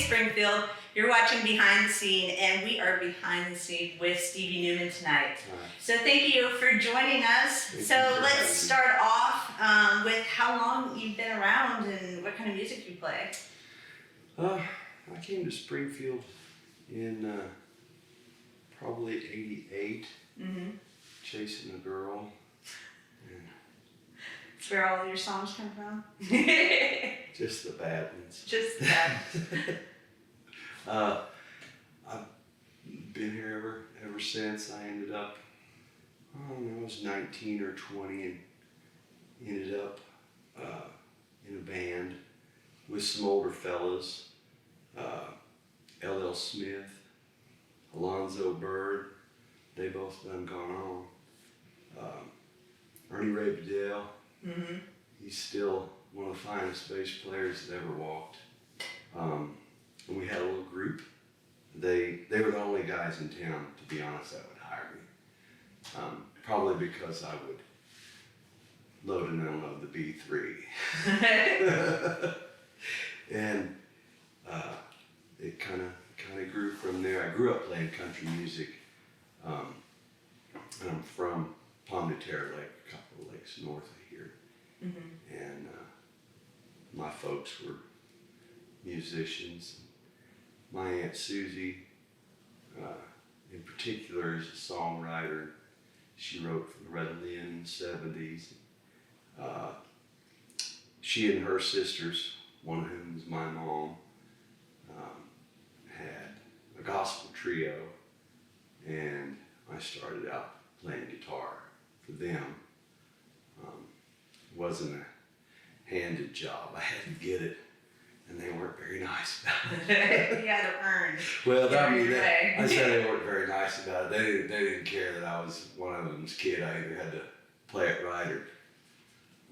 Springfield. You're watching Behind the Scene, and we are behind the scene with Stevie Newman tonight. So thank you for joining us. Let's start off with how long you've been around and what kind of music you play. I came to Springfield in probably '88, chasing a girl. That's where all your songs come from? Just the bad ones. Just the bad ones. I've been here ever since. I ended up, I was 19 or 20 and ended up in a band with some older fellas, L.L. Smith, Alonzo Bird, they both done gone on. Ernie Ray Bedell, he's still one of the finest bass players that ever walked. And we had a little group. They were the only guys in town, to be honest, that would hire me. Probably because I would load and unload the B3. And it kind of grew from there. I grew up playing country music. And I'm from Palm de Terre Lake, a couple of lakes north of here. And my folks were musicians. My Aunt Susie, in particular, is a songwriter. She wrote for the Red Lynn in the 70s. She and her sisters, one of whom was my mom, had a gospel trio, and I started out playing guitar for them. It wasn't a handed job. I had to get it, and they weren't very nice about it. You had to earn. Well, I said they weren't very nice about it. They didn't care that I was one of them's kid. I either had to play it right or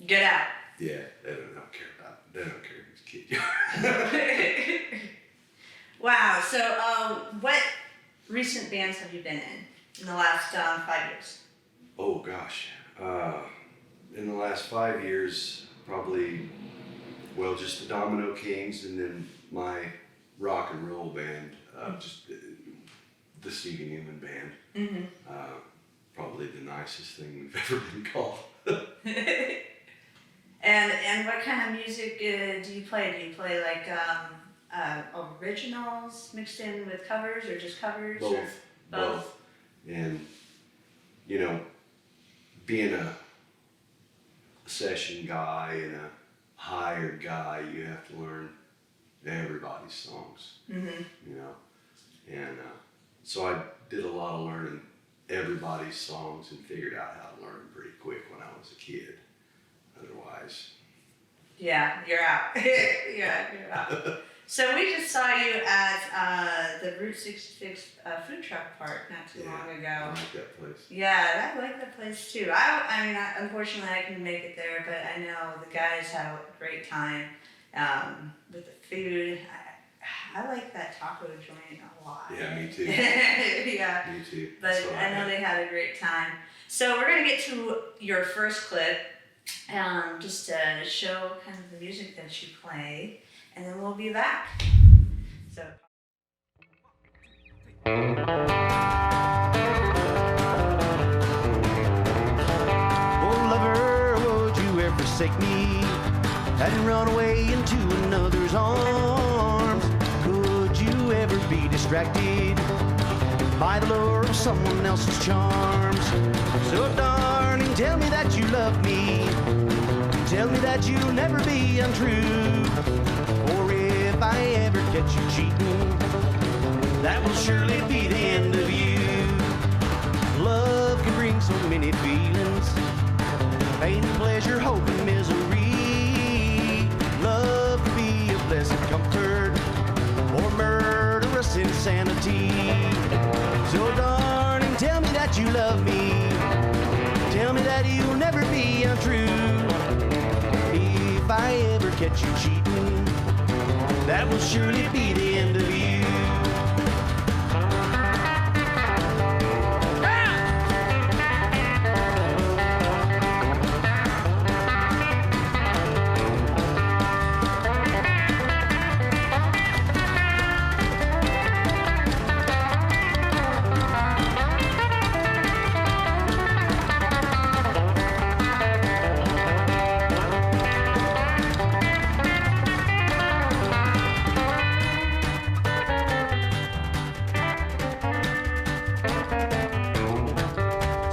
get out. Yeah, they don't care about it. They don't care whose kid you are. Wow. So, what recent bands have you been in the last 5 years? Oh gosh, in the last 5 years, probably, well, just the Domino Kings, and then my rock and roll band, just the Stevie Newman Band. Probably the nicest thing we've ever been called. And what kind of music do you play? Do you play like originals mixed in with covers, or just covers? Both. And you know, being a session guy and a hired guy, you have to learn everybody's songs. You know, and so I did a lot of learning everybody's songs and figured out how to learn them pretty quick when I was a kid. Otherwise, yeah, you're out. You're out. So we just saw you at the Route 66 food truck park not too long ago. I like that place. Yeah, I like that place too. I mean, unfortunately, I couldn't make it there, but I know the guys have a great time with the food. I like that taco joint a lot. Yeah, me too. Yeah, me too. But I know they had a great time. So we're gonna get to your first clip, just to show kind of the music that you play, and then we'll be back. So. Oh lover, would you ever forsake me and run away into another's arms? Could you ever be distracted by the lure of someone else's charms? So darling, tell me that you love me. Tell me that you'll never be untrue. Or if I ever catch you cheating, that will surely be the end of you. Love can bring so many feelings, pain, pleasure, hope, and misery. Love can be a blessed comfort or murderous insanity. So darling, tell me that you love me. Tell me that you'll never be untrue. If I ever catch you cheating, that will surely be the end of you.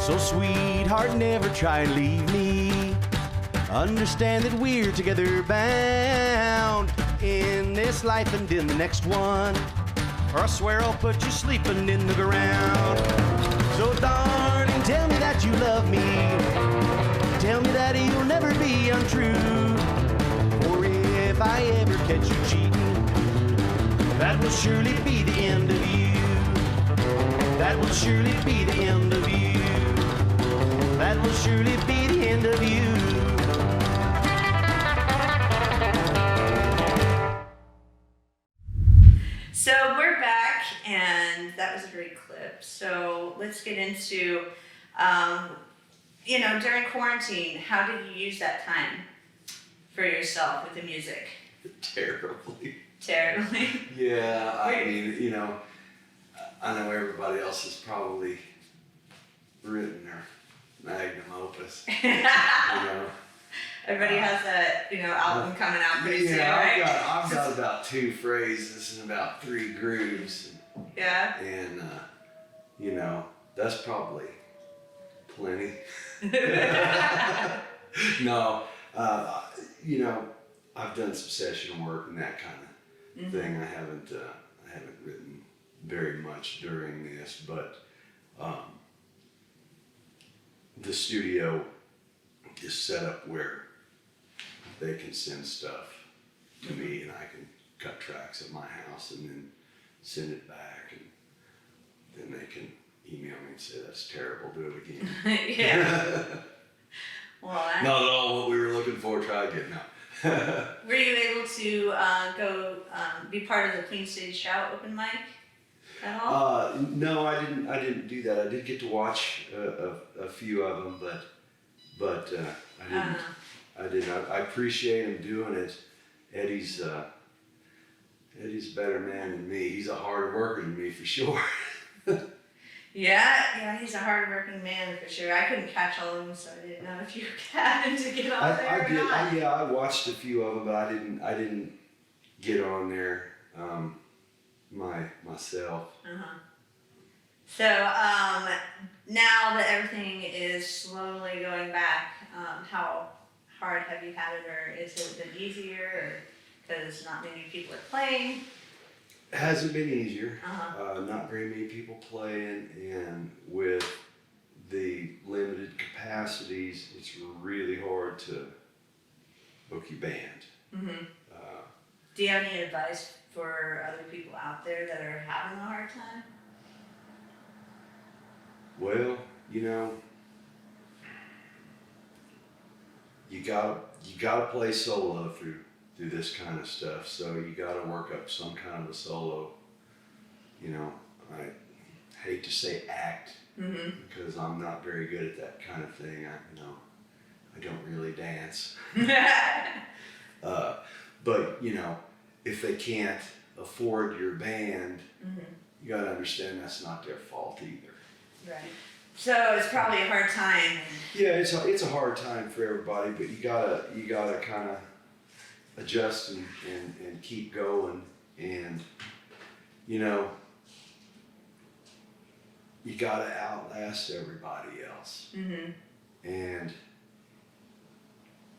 So sweetheart, never try and leave me. Understand that we're together bound in this life and in the next one, or I swear I'll put you sleeping in the ground. So darling, tell me that you love me. Tell me that you'll never be untrue. For if I ever catch you cheating, that will surely be the end of you. That will surely be the end of you. That will surely be the end of you. So we're back, and that was a great clip. So let's get into, during quarantine, how did you use that time for yourself with the music? Terribly. Terribly? Yeah, I mean, I know everybody else has probably written their magnum opus. Everybody has a album coming out pretty soon, Yeah, right? I've got about 2 phrases and about 3 grooves. Yeah. And that's probably plenty. No, I've done some session work and that kind of thing. I haven't written very much during this, but the studio is set up where they can send stuff to me, and I can cut tracks at my house and then send it back, and then they can email me and say, that's terrible, do it again. Yeah. Well, not at all what we were looking for, try again now. Were you able to go be part of the Queen City Shout open mic at all? No, I didn't do that. I did get to watch a few of them, but I didn't. I didn't. I appreciate him doing it. Eddie's a better man than me. He's a harder worker than me for sure. Yeah, he's a hard-working man for sure. I couldn't catch all of them, so I didn't know if you had him to get on there or not. I watched a few of them, but I didn't get on there myself. So now that everything is slowly going back, how hard have you had it, or is it been easier, or because not many people are playing? It hasn't been easier. Not very many people playing, and with the limited capacities, it's really hard to book your band. Do you have any advice for other people out there that are having a hard time? Well, you gotta play solo through this kind of stuff. So you gotta work up some kind of a solo. I hate to say act because I'm not very good at that kind of thing. I don't really dance. But if they can't afford your band, you gotta understand that's not their fault either. Right. So it's probably a hard time. Yeah, it's a hard time for everybody, but you gotta kind of adjust and keep going, and you gotta outlast everybody else. And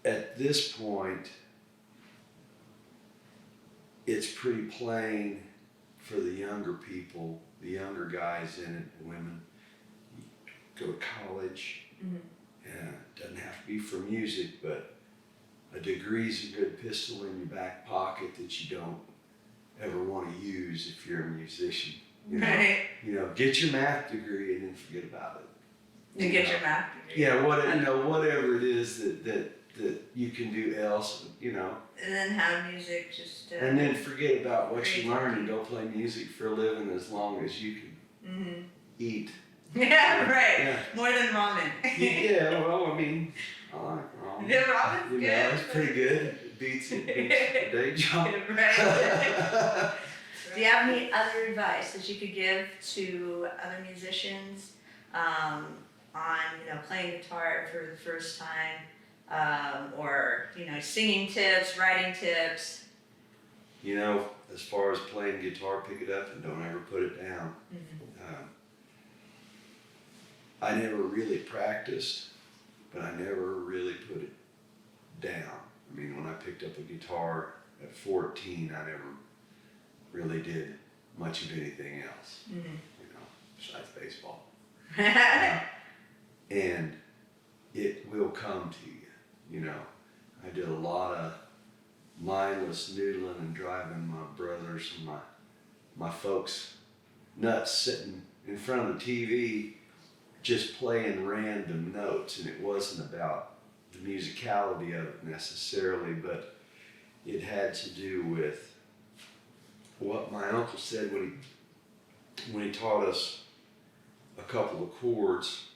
at this point, it's pretty plain for the younger people, the younger guys in it, women. Go to college, and it doesn't have to be for music, but a degree's a good pistol in your back pocket that you don't ever want to use if you're a musician. Right. Get your math degree and then forget about it. You get your math degree. Yeah, whatever it is that you can do else, And then have music just. And then forget about what you learned and go play music for a living as long as you can eat. Yeah, right. Yeah. More than ramen. Yeah, well, I mean, I like ramen. The ramen's good. It's pretty good. It beats the day job. Right. Do you have any other advice that you could give to other musicians on playing guitar for the first time, or singing tips, writing tips? As far as playing guitar, pick it up and don't ever put it down. I I never really practiced, but I never really put it down. I mean, when I picked up a guitar at 14, I never really did much of anything else, you know, besides baseball. And it will come to you, you know. I did a lot of mindless noodling and driving my brothers and my folks nuts, sitting in front of the TV just playing random notes, and it wasn't about the musicality of it necessarily, but it had to do with what my uncle said when he taught us a couple of chords.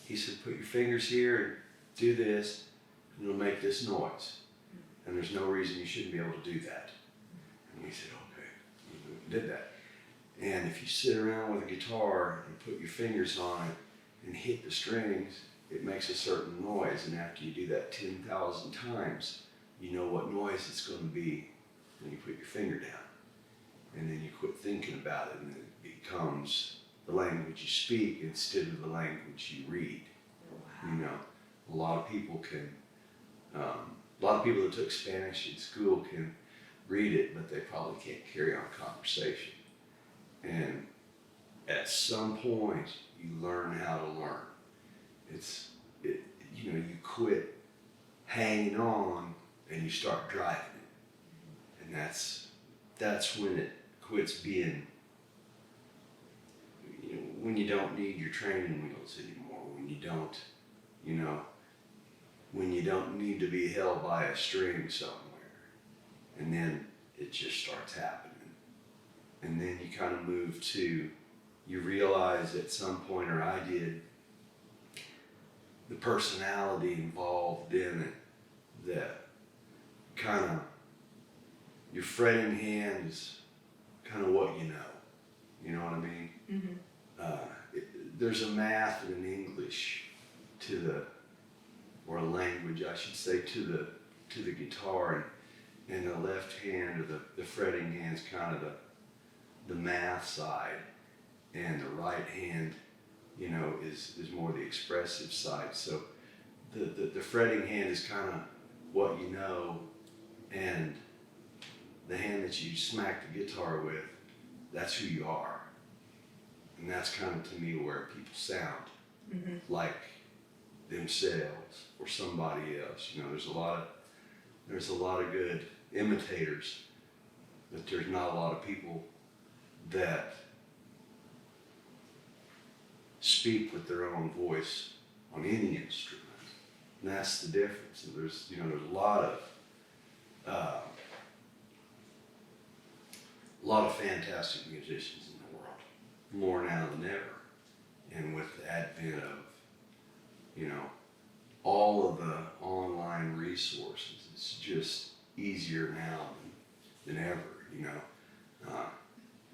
He said, put your fingers here and do this, and it'll make this noise. And there's no reason you shouldn't be able to do that. And we said, okay, we did that. And if you sit around with a guitar and put your fingers on it and hit the strings, it makes a certain noise. And after you do that 10,000 times, you know what noise it's going to be when you put your finger down. And then you quit thinking about it, and it becomes the language you speak instead of the language you read. Wow. You know, a lot of people that took Spanish in school can read it, but they probably can't carry on a conversation. And at some point, you learn how to learn. You know, you quit hanging on and you start driving it. And that's when it quits being, you know, when you don't need your training wheels anymore, when you don't, you know, when you don't need to be held by a string somewhere. And then it just starts happening. And then you kind of move to, you realize at some point, or I did, the personality involved in it, that kind of, your fretting hand is kind of what you know. You know what I mean? There's a math and an English to the, or a language, I should say, to the guitar, and the left hand, or the fretting hand, is kind of the math side, and the right hand, you know, is more the expressive side. So the fretting hand is kind of what you know, and the hand that you smack the guitar with, that's who you are. And that's kind of, to me, where people sound like themselves or somebody else. You know, there's a lot of good imitators, but there's not a lot of people that speak with their own voice on any instrument. And that's the difference. And there's a lot of fantastic musicians in the world, more now than ever. And with the advent of, you know, all of the online resources, it's just easier now than ever, you know.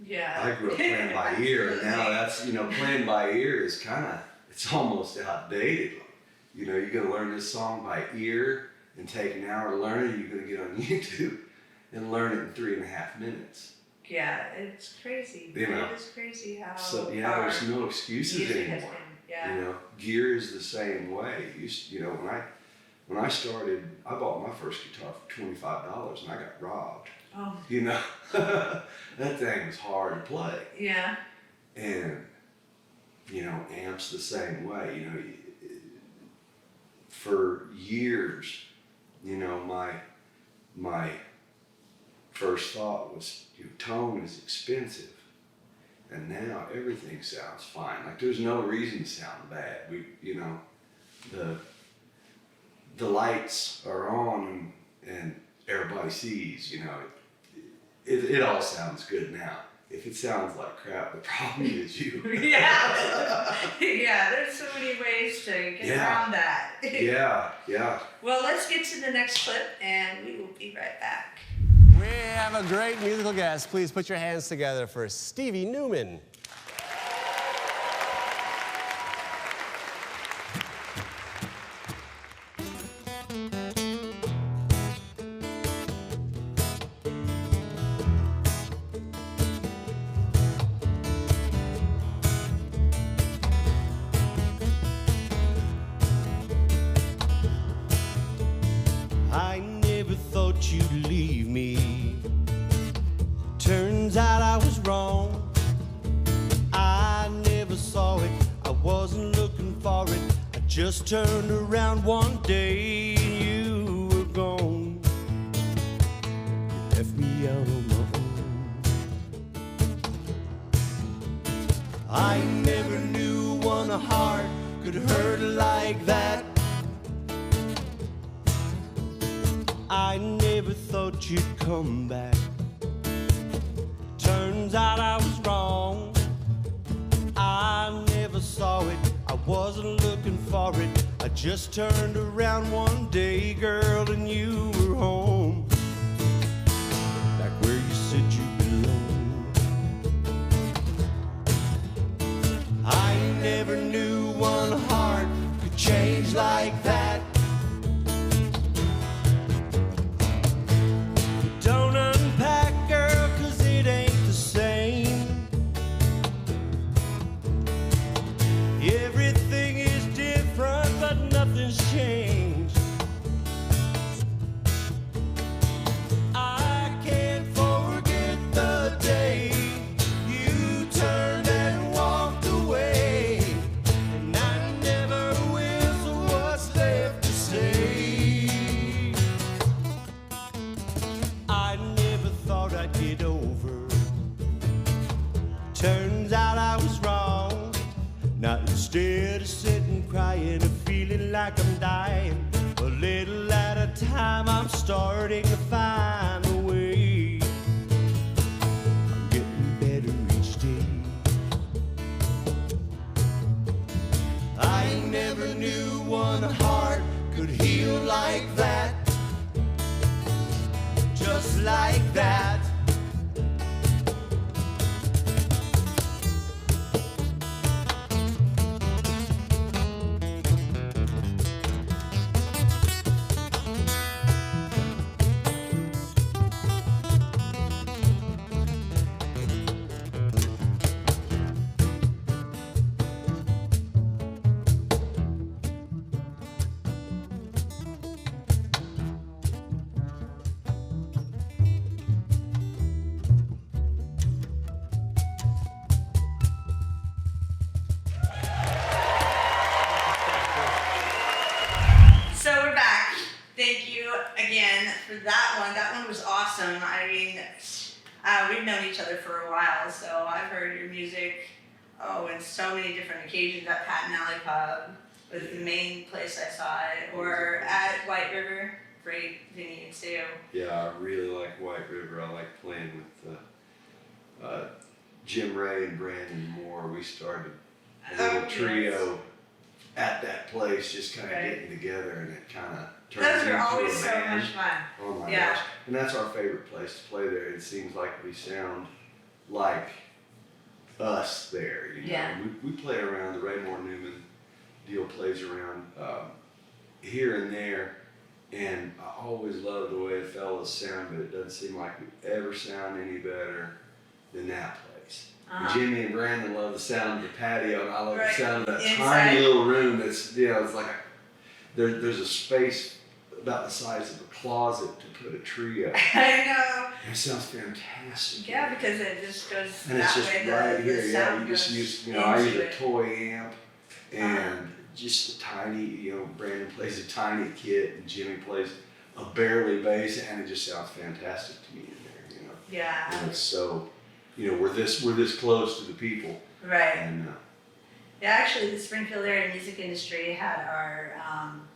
Yeah. I grew up playing by ear, and now that's, you know, playing by ear is kind of, it's almost outdated. You know, you're going to learn this song by ear and take an hour to learn it, or you're going to get on YouTube and learn it in 3.5 minutes. Yeah, it's crazy. You know, it is crazy how. So yeah, there's no excuses anymore. Yeah. You know, gear is the same way. You know, when I started, I bought my first guitar for $25, and I got robbed. Oh. You know, that thing was hard to play. Yeah. And, you know, amps the same way. You know, for years, you know, my first thought was, you know, tone is expensive. And now everything sounds fine. Like, there's no reason to sound bad. You know, the lights are on and everybody sees, you know, it all sounds good now. If it sounds like crap, the problem is you. Yeah. Yeah, there's so many ways to get around that. Yeah. Well, let's get to the next clip, and we will be right back. We have a great musical guest. Please put your hands together for Stevie Newman. just turned around one day and you were gone. You left me out on my own. I never knew one heart could hurt like that. I never thought you'd come back. Turns out I was wrong. I never saw it, I wasn't looking for it. I just turned around one day, girl, and you were home, back where you said you belonged. I never knew one heart could change like that. Don't unpack, girl, 'cause it ain't the same. Everything is different, but nothing's changed. I can't forget the day you turned and walked away, and I never will, so what's left to say? I never thought I'd get over. Turns out I was wrong. Now instead of sitting crying and feeling like I'm dying, a little at a time I'm starting to find a way. I'm getting better each day. I never knew one heart could heal like that, just like that. So we're back. Thank you again for that one. That one was awesome. I mean, we've known each other for a while, so I've heard your music, in so many different occasions at Pat and Alley Pub was the main place I saw it, or at White River, great venue too. Yeah, I really like White River. I like playing with Jim Ray and Brandon Moore. We started a little trio at that place, just kind of getting together, and it kind of turned Those into are always a so band. much fun. Oh my Yeah. gosh. And that's our favorite place to play there. It seems like we sound like us there, you know. Yeah. We play around, the Raymore Newman deal plays around here and there, and I always love the way the fellas sound, but it doesn't seem like we ever sound any better than that place. Uh-huh. Jimmy and Brandon love the sound of the patio, and I love Right. the sound of that Inside. tiny little room that's, it's like there's a space about the size of a closet to put a trio. I know. And it sounds fantastic. Yeah, because it just goes And it's that just way. right The here, yeah. sound You just goes use, I use into a it. toy amp, and just a tiny, Brandon plays a tiny kit, and Jimmy plays a barely bass, and it just sounds fantastic to me in there, Yeah. And it's so, we're this close to the people, Right. and Yeah, actually, the Springfield area music industry had our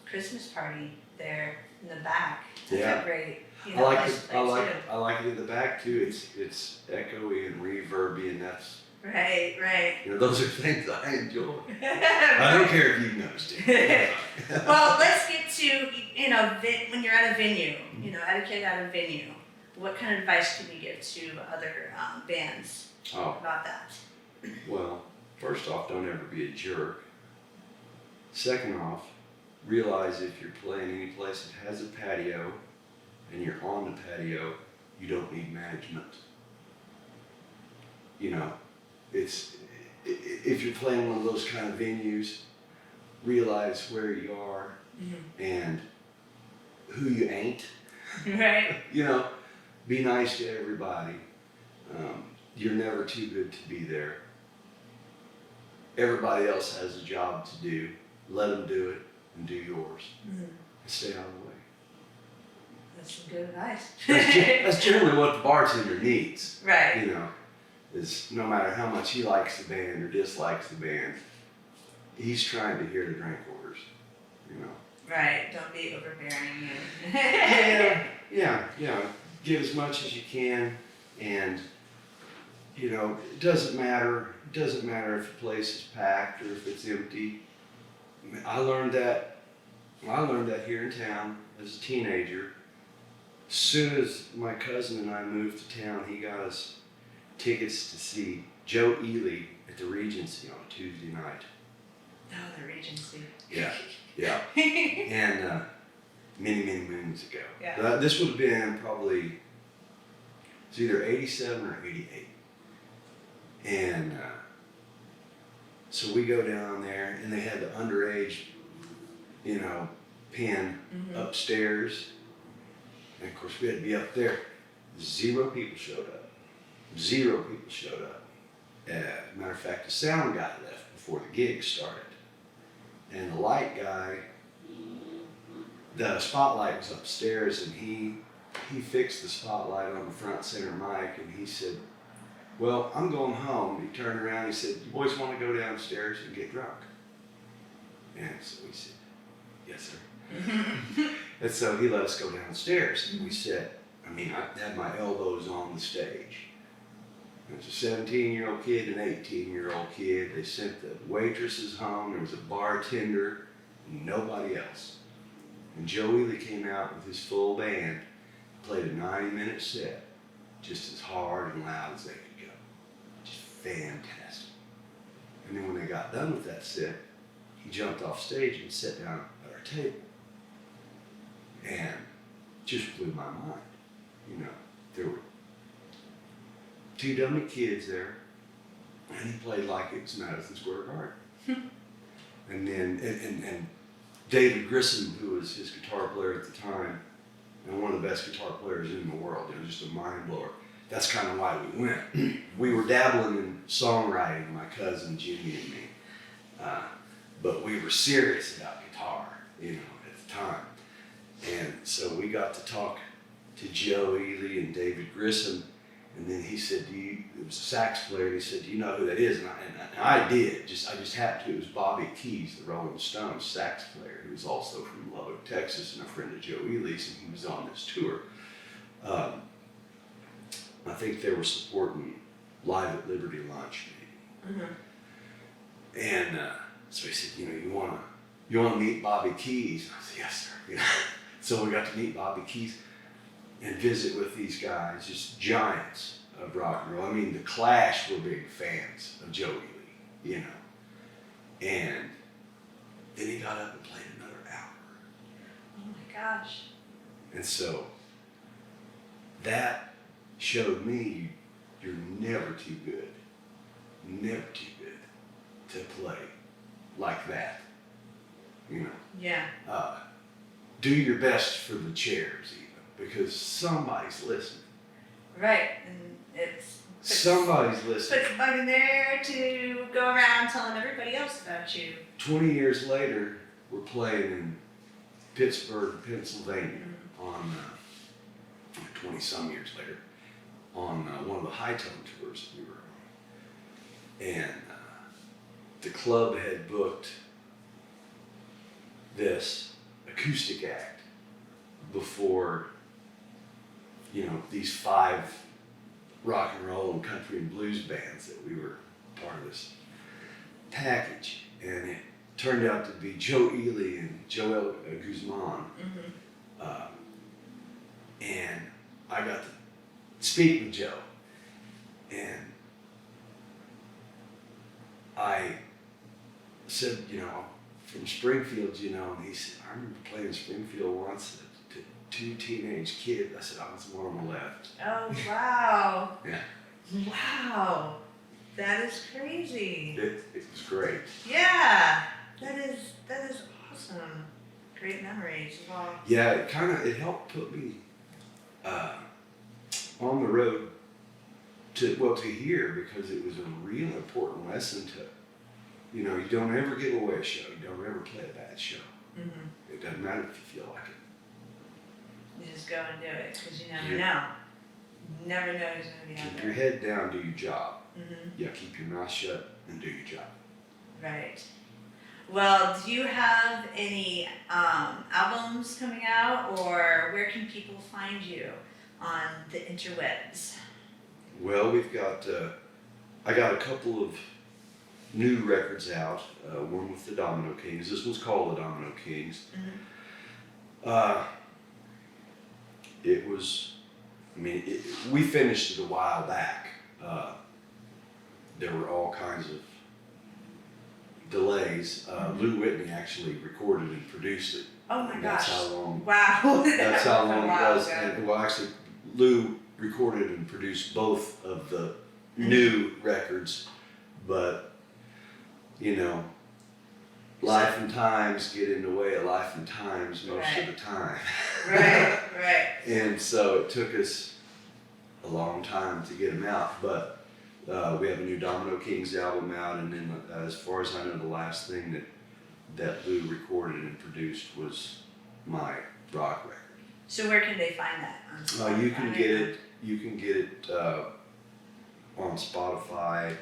Christmas party there in the back. It's Yeah. a great, I like place it. to play too. I like it in the back too. It's echoey and reverby, and that's Right. those are things I enjoy. I don't care if you've noticed it. Well, let's get to when you're at a venue, etiquette at a venue. What kind of advice can you give to other bands about that? Well, first off, don't ever be a jerk. Second off, realize if you're playing any place that has a patio and you're on the patio, you don't need management. If you're playing one of those kind of venues, realize where you are and who you ain't. Right. Be nice to everybody. You're never too good to be there. Everybody else has a job to do. let them do it and do yours. Mm-hmm. And stay out of the way. That's some good advice. That's generally what the bartender needs. Right. You know, is no matter how much he likes the band or dislikes the band, he's trying to hear the drink orders. You know. Right. Don't be overbearing. Yeah. Give as much as you can, and you know, it doesn't matter. It doesn't matter if the place is packed or if it's empty. I learned that here in town as a teenager. As soon as my cousin and I moved to town, he got us tickets to see Joe Ely at the Regency on a Tuesday night. Oh, the Regency. Yeah. And many moons ago. Yeah. This would have been probably, it's either 87 or 88. And so we go down there, and they had the underage, you know, pen upstairs. And of course, we had to be up there. 0 people showed up. 0 people showed up. Matter of fact, the sound guy left before the gig started. And the light guy, the spotlight was upstairs, and he fixed the spotlight on the front center mic, and he said, well, I'm going home. He turned around, he said, you boys want to go downstairs and get drunk? And so we said, yes, sir. And so he let us go downstairs, and we sat, I had my elbows on the stage. There was a 17-year-old kid and an 18-year-old kid. They sent the waitresses home. There was a bartender, nobody else. And Joe Ely came out with his full band, played a 90-minute set, just as hard and loud as they could go. Just fantastic. And then when they got done with that set, he jumped off stage and sat down at our table. And just blew my mind. You know, there were 2 dummy kids there, and he played like it was Madison Square Garden. And then, and David Grissom, who was his guitar player at the time, and one of the best guitar players in the world, just a mind blower. That's kind of why we went. We were dabbling in songwriting, my cousin Jimmy and me, but we were serious about guitar, you know, at the time. And so we got to talk to Joe Ely and David Grissom, and then he said, it was a sax player, and he said, do you know who that is? And I did, I just happened to, it was Bobby Keys, the Rolling Stones sax player, who was also from Lubbock, Texas, and a friend of Joe Ely's, and he was on this tour. I think they were supporting Live at Liberty Lunch, maybe. And so he said, you know, you want to meet Bobby Keys? I said, yes, sir. You know? So we got to meet Bobby Keys and visit with these guys, just giants of rock and roll. I mean, the Clash were big fans of Joe Ely, you know. And then he got up and played another hour. Oh my gosh. And so that showed me you're never too good to play like that, you know. Yeah. Do your best for the chairs even, because somebody's listening. Right, and Somebody's listening. puts money there to go around telling everybody else about you. 20 years later, we're playing in Pittsburgh, Pennsylvania, on 20-some years later, on one of the high tone tours we were on. And the club had booked this acoustic act before, you know, these 5 rock and roll and country and blues bands that we were part of this package. And it turned out to be Joe Ely and Joel Guzman. And I got to speak with Joe. And I said, you know, from Springfield, you know, and he said, I remember playing Springfield once to 2 teenage kids. I said, I was one on the left. Oh, wow. Yeah. Wow. That is crazy. It was great. Yeah. That is awesome. Great memories. Wow. Yeah, it helped put me on the road to here, because it was a real important lesson you know, you don't ever give away a show. You don't ever play a bad show. Mm-hmm. It doesn't matter if you feel like it. You just go and do it because you never know. You never know who's going to be out Keep your there. head down, do your job. Mm-hmm. Yeah, keep your mouth shut and do your job. Right. Well, do you have any albums coming out, or where can people find you on the interwebs? Well, we've got, I got a couple of new records out. One with the Domino Kings. This one's called the Domino Kings. Mm-hmm. It was, I mean, we finished it a while back. There were all kinds of delays. Lou Whitney actually recorded and produced it. Oh my And gosh. That's how long. Wow. That's how long A it while was. ago. And well, actually, Lou recorded and produced both of the new records, but you know, life and times get in the way of life and times most of the time. Right, right. And so it took us a long time to get them out, but we have a new Domino Kings album out, and then as far as I know, the last thing that Lou recorded and produced was my rock record. So where can they find that? On You can Spotify? get it. You can get it on Spotify,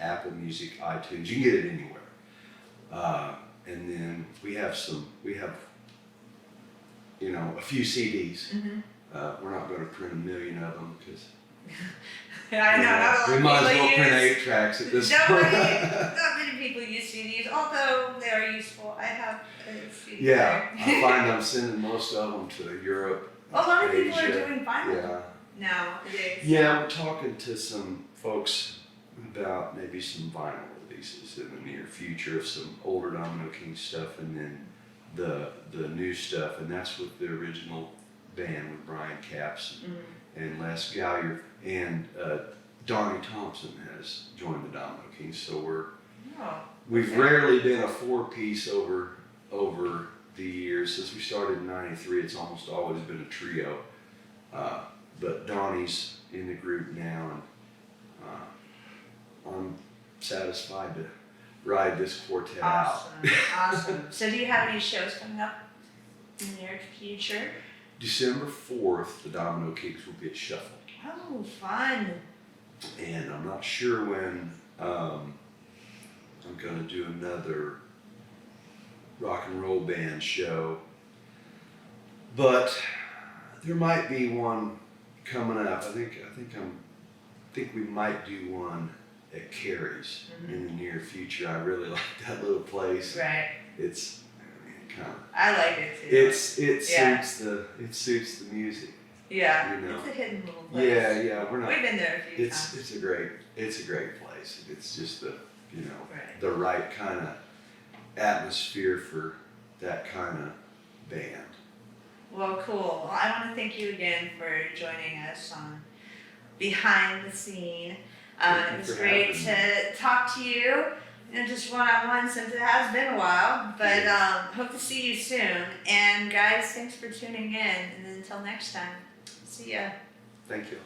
Apple Music, iTunes. You can get it anywhere. And then we have you know, a few CDs. Mm-hmm. We're not going to print 1 million of them because I know. Not a lot we of might as people well print use- 8 tracks at this Not point. many people use CDs, although they are useful. I have a CD Yeah, player. I find I'm sending most of them to Europe. A lot of people are Asia. doing vinyl Yeah. nowadays. Yeah, we're talking to some folks about maybe some vinyl releases in the near future of some older Domino King stuff, and then the new stuff, and that's with the original band with Brian Capps and Les Gallagher, and Donnie Thompson has joined the Domino Kings. So we've rarely been a 4-piece over the years. Since we started in '93, it's almost always been a trio. But Donnie's in the group now, and I'm satisfied to ride this quartet out. Awesome. So do you have any shows coming up in the near future? December 4th, the Domino Kings will get shuffled. Oh, fun. And I'm not sure when I'm going to do another rock and roll band show, but there might be one coming up. I think we might do one at Carey's in the near future. I really like that little place. Right. It's kind of. I like it too. Suits the music. Yeah. You know. It's a hidden little place. Yeah. We're not. We've been there a few times. It's a great place. It's just the Right. the right kind of atmosphere for that kind of band. Well, cool. Well, I want to thank you again for joining us on Behind the Scene. Thank It you was for great having to talk to you, just one-on-one since it has been a while. But hope to see you soon. And guys, thanks for tuning in. And until next time, see ya. Thank you.